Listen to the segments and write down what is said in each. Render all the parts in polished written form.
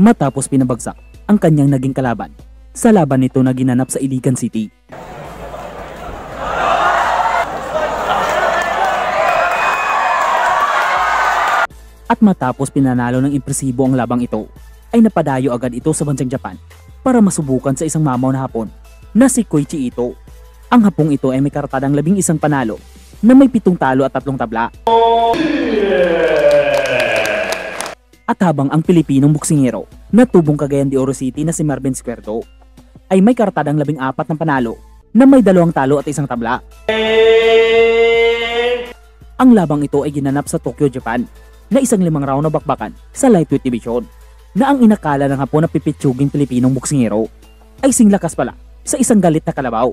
matapos pinabagsak ang kanyang naging kalaban sa laban nito na ginanap sa Iligan City. At matapos pinanalo ng impresibo ang labang ito, ay napadayo agad ito sa bansang Japan para masubukan sa isang mamaw na Hapon na si Koichi Ito. Ang Hapong ito ay may kartadang 11 panalo na may 7 talo at 3 tabla. At habang ang Pilipinong boksingero na tubong Cagayan de Oro City na si Marvin Squerdo ay may kartadang 14 na panalo na may 2 talo at 1 tabla. Ang labang ito ay ginanap sa Tokyo, Japan na isang 5 round na bakbakan sa lightweight division na ang inakala ng Hapon na pipitsuging Pilipinong boksingero ay singlakas pala sa isang galit na kalabaw.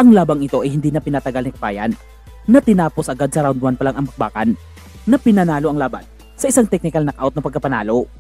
Ang labang ito ay hindi na pinatagal ni Kapayan na tinapos agad sa round 1 pa lang ang bakbakan na pinanalo ang laban sa isang technical knockout na pagkapanalo.